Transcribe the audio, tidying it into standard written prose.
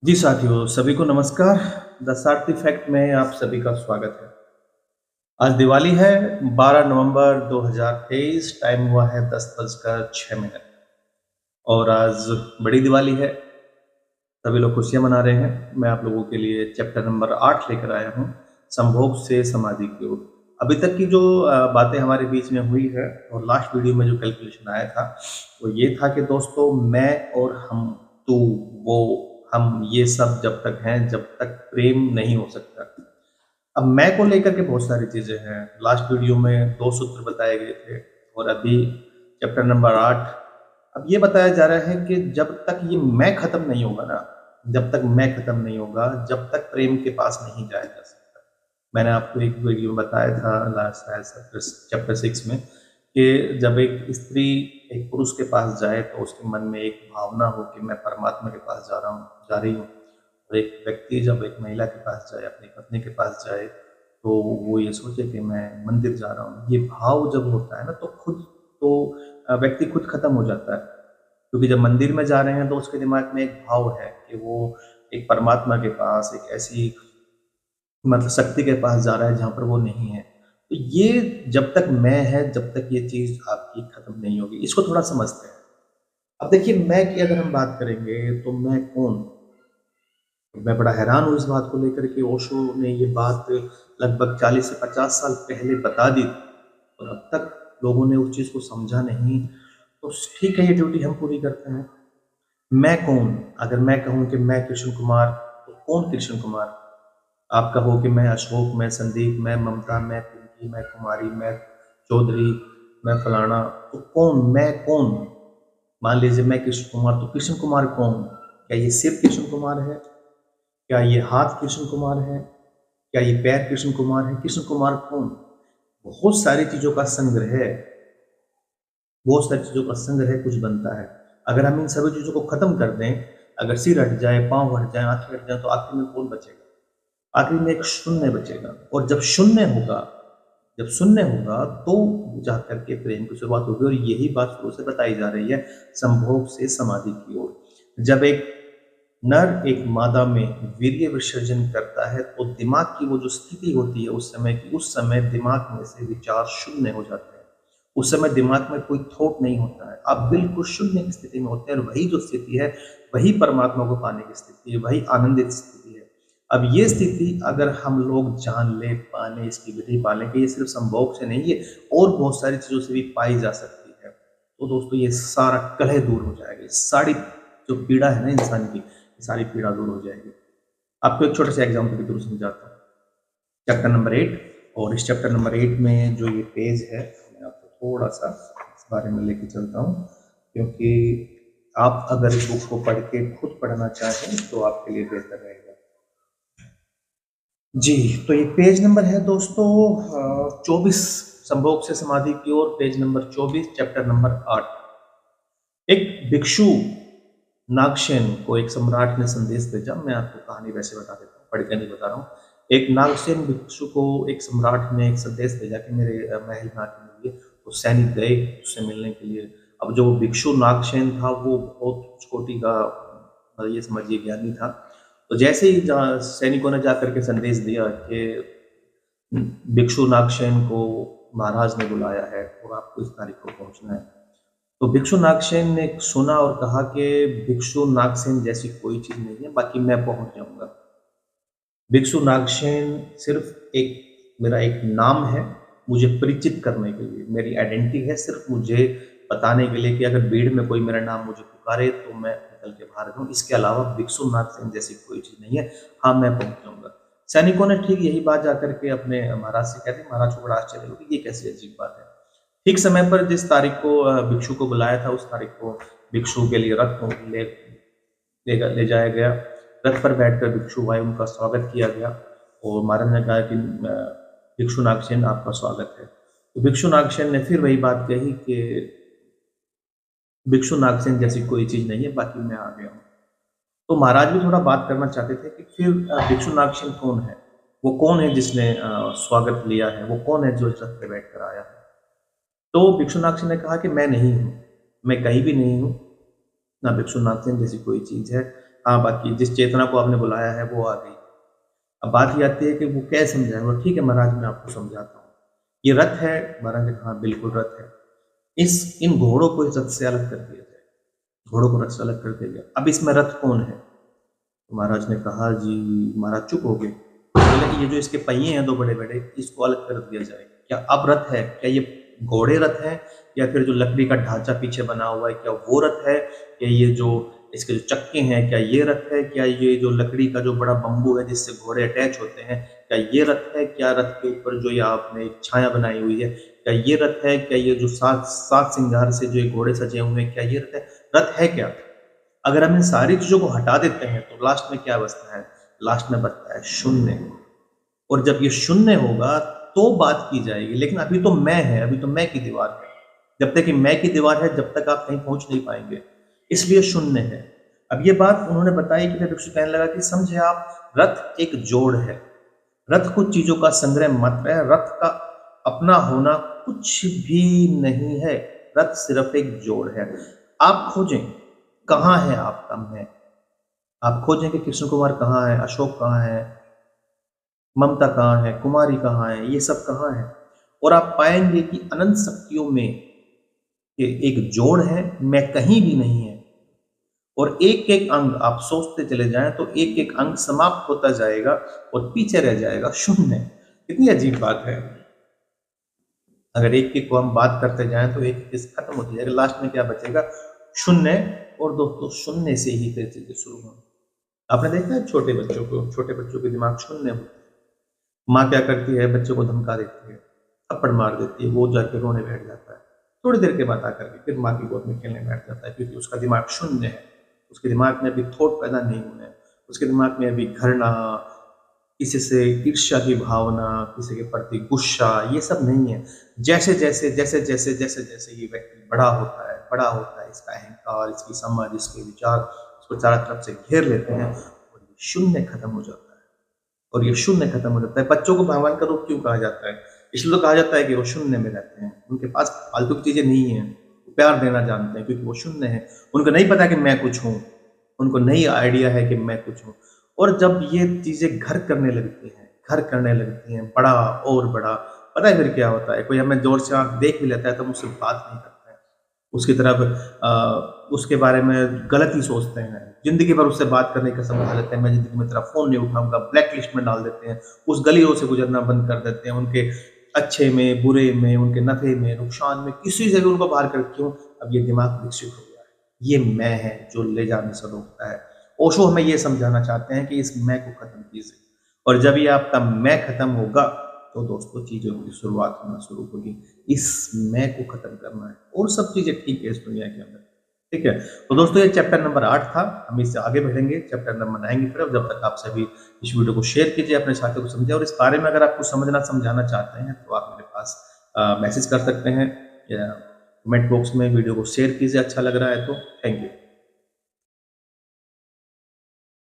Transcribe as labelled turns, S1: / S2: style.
S1: जी साथियों, सभी को नमस्कार। द सारथी फैक्ट में आप सभी का स्वागत है। आज दिवाली है, 12 नवंबर 2023, टाइम हुआ है 10:06 और आज बड़ी दिवाली है। सभी लोग खुशियाँ मना रहे हैं। मैं आप लोगों के लिए चैप्टर नंबर 8 लेकर आया हूँ, संभोग से समाधि की ओर। अभी तक की जो बातें हमारे बीच में हुई है और लास्ट वीडियो में जो कैलकुलेशन आया था, वो ये था कि दोस्तों मैं और हम, तू, वो, हम, ये सब जब तक हैं, जब तक प्रेम नहीं हो सकता। अब मैं को लेकर के बहुत सारी चीज़ें हैं। लास्ट वीडियो में 2 सूत्र बताए गए थे और अभी चैप्टर नंबर 8 अब ये बताया जा रहा है कि जब तक ये मैं खत्म नहीं होगा ना, जब तक मैं खत्म नहीं होगा, जब तक प्रेम के पास नहीं जाया जा सकता। मैंने आपको एक वीडियो में बताया था लास्ट चैप्टर 6 में कि जब एक स्त्री एक पुरुष के पास जाए तो उसके मन में एक भावना हो कि मैं परमात्मा के पास जा रहा हूँ, जा रही हूँ। और एक व्यक्ति जब एक महिला के पास जाए, अपनी पत्नी के पास जाए, तो वो ये सोचे कि मैं मंदिर जा रहा हूँ। ये भाव जब होता है ना, तो खुद तो व्यक्ति खुद खत्म हो जाता है। क्योंकि जब मंदिर में जा रहे हैं तो उसके दिमाग में एक भाव है कि वो एक परमात्मा के पास, एक ऐसी मतलब शक्ति के पास जा रहा है जहाँ पर वो नहीं है। तो ये जब तक मैं है, जब तक ये चीज़ आपकी खत्म नहीं होगी। इसको थोड़ा समझते हैं। अब देखिए, मैं की अगर हम बात करेंगे तो मैं कौन? मैं बड़ा हैरान हूँ इस बात को लेकर के ओशो ने ये बात लगभग 40 से 50 साल पहले बता दी थी और अब तक लोगों ने उस चीज़ को समझा नहीं। तो ठीक है, ये ड्यूटी हम पूरी करते हैं। मैं कौन? अगर मैं कहूँ कि मैं कृष्ण कुमार, तो कौन कृष्ण कुमार? आप कहो कि मैं अशोक, मैं संदीप, मैं ममता, मैं पिंकी, मैं कुमारी, मैं चौधरी, मैं फलाना, तो कौन? मैं कौन? मान लीजिए मैं कृष्ण कुमार, तो कृष्ण कुमार कौन? क्या ये सिर्फ कृष्ण कुमार है? क्या ये हाथ कृष्ण कुमार है? क्या ये पैर कृष्ण कुमार है? कृष्ण कुमार कौन? बहुत सारी चीज़ों का संग्रह है, बहुत सारी चीज़ों का संग्रह कुछ बनता है। अगर हम इन सभी चीज़ों को खत्म कर दें, अगर सिर हट जाए, पाँव हट जाए, आँखें हट जाएँ, तो आखिर में कौन बचेगा? आखिर में एक शून्य बचेगा और जब शून्य होगा तो जा करके प्रेम की शुरुआत होगी और यही बात शुरू से बताई जा रही है, संभोग से समाधि की ओर। जब एक नर एक मादा में वीर्य विसर्जन करता है तो दिमाग की वो जो स्थिति होती है उस समय की, उस समय दिमाग में से विचार शून्य हो जाते हैं। उस समय दिमाग में कोई थॉट नहीं होता है, आप बिल्कुल शून्य की स्थिति में होते हैं और वही जो स्थिति है, वही परमात्मा को पाने की स्थिति है, वही आनंदित स्थिति है। अब ये स्थिति अगर हम लोग जान ले, पाले, इसकी विधि पालें कि ये सिर्फ संभोग से नहीं है और बहुत सारी चीज़ों से भी पाई जा सकती है, तो दोस्तों ये सारा कलह दूर हो जाएगा। ये सारी जो पीड़ा है ना इंसान की, ये सारी पीड़ा दूर हो जाएगी। आपको एक छोटे से एग्जाम्पल के थ्रू समझाता हूँ। चैप्टर नंबर 8 और इस चैप्टर नंबर 8 में जो ये पेज है, मैं आपको थोड़ा-सा इस बारे में लेके चलता हूँ, क्योंकि आप अगर इस बुक को पढ़ के खुद पढ़ना चाहें तो आपके लिए बेहतर रहेगा। जी, तो ये पेज नंबर है दोस्तों 24, संभोग से समाधि की ओर, पेज नंबर 24, चैप्टर नंबर 8। एक भिक्षु नागसेन को एक सम्राट ने संदेश भेजा। मैं आपको कहानी वैसे बता देता हूँ, पढ़ के नहीं बता रहा हूँ। एक नागसेन भिक्षु को एक सम्राट ने एक संदेश भेजा कि मेरे महल में आके मिलिए। तो सैनिक गए उससे मिलने के लिए। अब जो भिक्षु नागसेन था वो बहुत उच्च कोटि का, ये समझिए ज्ञानी था। तो जैसे ही सैनिकों ने जाकर के संदेश दिया कि भिक्षु नागसेन को महाराज ने बुलाया है और आपको इस तारीख को पहुंचना है, तो भिक्षु नागसेन ने सुना और कहा कि भिक्षु नागसेन जैसी कोई चीज नहीं है, बाकी मैं पहुंच जाऊंगा। भिक्षु नागसेन सिर्फ एक मेरा एक नाम है, मुझे परिचित करने के लिए, मेरी आइडेंटिटी है सिर्फ मुझे बताने के लिए कि अगर भीड़ में कोई मेरा नाम मुझे पुकारे तो मैं निकल के बाहर जाऊँ। इसके अलावा भिक्षु नागसेन जैसी कोई चीज़ नहीं है। हाँ, मैं पहुँच जाऊँगा। सैनिकों ने ठीक यही बात जाकर के अपने महाराज से कह दी। महाराज को बड़ा आश्चर्य हुआ कि ये कैसी अजीब बात है। ठीक समय पर जिस तारीख को भिक्षु को बुलाया था, उस तारीख को भिक्षु के लिए रथ को ले जाया गया। रथ पर बैठकर भिक्षु आए, उनका स्वागत किया गया और महाराज ने कहा कि भिक्षु नागसेन आपका स्वागत है। तो भिक्षु नागसेन ने फिर वही बात कही कि भिक्षु नागसेन जैसी कोई चीज नहीं है, बाकी मैं आ गया हूँ। तो महाराज भी थोड़ा बात करना चाहते थे कि फिर भिक्षु नागसेन कौन है, वो कौन है जिसने स्वागत लिया है, वो कौन है जो इस रथ पे बैठ कर आया है। तो भिक्षु नागसेन ने कहा कि मैं नहीं हूँ, मैं कहीं भी नहीं हूँ, ना भिक्षु नागसेन जैसी कोई चीज है। हाँ, बाकी जिस चेतना को आपने बुलाया है वो आ गई। अब बात ये आती है कि वो क्या समझाएँ? बोला ठीक है महाराज, मैं आपको समझाता हूँ। ये रथ है। महाराज ने कहा हाँ, बिल्कुल रथ है। इन घोड़ों को इस रथ से अलग कर दिया जाए। घोड़ों को रथ से अलग कर दिया गया। अब इसमें रथ कौन है? तो महाराज ने कहा जी, महाराज चुप हो गए। बोले ये जो इसके पहिए हैं 2 बड़े-बड़े, इसको अलग कर दिया जाए। क्या अब रथ है? क्या ये घोड़े रथ हैं या फिर जो लकड़ी का ढांचा पीछे बना हुआ है क्या वो रथ है? या ये जो इसके जो चक्के हैं क्या ये रथ है? क्या ये जो लकड़ी का जो बड़ा बम्बू है जिससे घोड़े अटैच होते हैं क्या ये रथ है? क्या रथ के ऊपर जो ये आपने एक छाया बनाई हुई है क्या ये रथ है? क्या ये जो सात श्रृंगार से जो ये घोड़े सजे हुए हैं क्या ये रथ है? रथ है क्या? अगर हम इन सारी चीजों को हटा देते हैं तो लास्ट में क्या बचता है? लास्ट में बचता है शून्य। और जब ये शून्य होगा तो बात की जाएगी, लेकिन अभी तो मैं है, अभी तो मैं की दीवार है। जब तक कि मैं की दीवार है जब तक आप कहीं पहुंच नहीं पाएंगे, इसलिए शून्य है। अब ये बात उन्होंने बताई कि भिक्षु कहने लगा कि समझे आप, रथ एक जोड़ है। रथ कुछ चीजों का संग्रह मात्र है। रथ का अपना होना कुछ भी नहीं है। रथ सिर्फ एक जोड़ है। आप खोजें कहाँ है आपका मैं। आप खोजें कि कृष्ण कुमार कहाँ है, अशोक कहाँ है, ममता कहाँ है, कुमारी कहाँ है, ये सब कहाँ है। और आप पाएंगे कि अनंत शक्तियों में ये एक जोड़ है, मैं कहीं भी नहीं है। और एक एक अंग आप सोचते चले जाएं तो एक एक अंग समाप्त होता जाएगा और पीछे रह जाएगा शून्य। कितनी अजीब बात है। अगर एक एक को हम बात करते जाएं तो एक एक खत्म होती जाएगा, लास्ट में क्या बचेगा? शून्य। और दोस्तों शून्य से ही फिर चीजें शुरू होंगी। आपने देखा है छोटे बच्चों को, छोटे बच्चों के दिमाग शून्य होते हैं। माँ क्या करती है? बच्चे को धमका देती है, थप्पड़ मार देती है, वो जाके रोने बैठ जाता है। थोड़ी देर के बाद आकर के फिर माँ की गोद में खेलने बैठ जाता है, क्योंकि उसका दिमाग शून्य है। उसके दिमाग में अभी थॉट पैदा नहीं हुए हैं। उसके दिमाग में अभी घृणा, किसी से ईर्ष्या की भावना, किसी के प्रति गुस्सा, ये सब नहीं है। जैसे जैसे जैसे जैसे जैसे जैसे ये व्यक्ति बड़ा होता है, इसका अहंकार, इसकी समझ, इसके विचार उसको चारों तरफ से घेर लेते हैं और ये शून्य खत्म हो जाता है। और ये शून्य खत्म हो जाता है। बच्चों को भगवान का रूप क्यों कहा जाता है? इसलिए तो कहा जाता है कि वो शून्य में रहते हैं। उनके पास फालतू की चीजें नहीं है, प्यार देना जानते हैं क्योंकि वो शून्य है। उनको नहीं पता कि मैं कुछ हूँ, उनको नहीं आइडिया है कि मैं कुछ हूँ। और जब ये चीजें घर करने लगती हैं बड़ा और बड़ा, पता है फिर क्या होता है? कोई हमें जोर से आंख देख भी लेता है तो मुझसे बात नहीं करता है, उसकी तरफ उसके बारे में गलत ही सोचते हैं, जिंदगी भर उससे बात करने का समझा लेते हैं। मैं जिंदगी में तेरा फोन नहीं उठाऊंगा, ब्लैक लिस्ट में डाल देते हैं, उस गलियों से गुजरना बंद कर देते हैं। उनके अच्छे में, बुरे में, उनके नफे में, नुकसान में, किसी से भी उनको बाहर कर क्यों? अब ये दिमाग विकसित हो गया है। ये मैं है जो ले जाने से रोकता है। ओशो हमें ये समझाना चाहते हैं कि इस मैं को खत्म कीजिए, और जब ये आपका मैं खत्म होगा तो दोस्तों चीजों की शुरुआत होना शुरू होगी। इस मैं को खत्म करना है और सब चीजें ठीक है इस दुनिया के अंदर। ठीक है, तो दोस्तों ये चैप्टर नंबर 8 था। हम इससे आगे बढ़ेंगे, चैप्टर नंबर 9 की तरफ। जब तक आप सभी इस वीडियो को शेयर कीजिए, अपने साथियों को समझिए, और इस बारे में अगर आपको समझाना चाहते हैं तो आप मेरे पास मैसेज कर सकते हैं या कमेंट बॉक्स में वीडियो को शेयर कीजिए अच्छा लग रहा है तो। Thank you.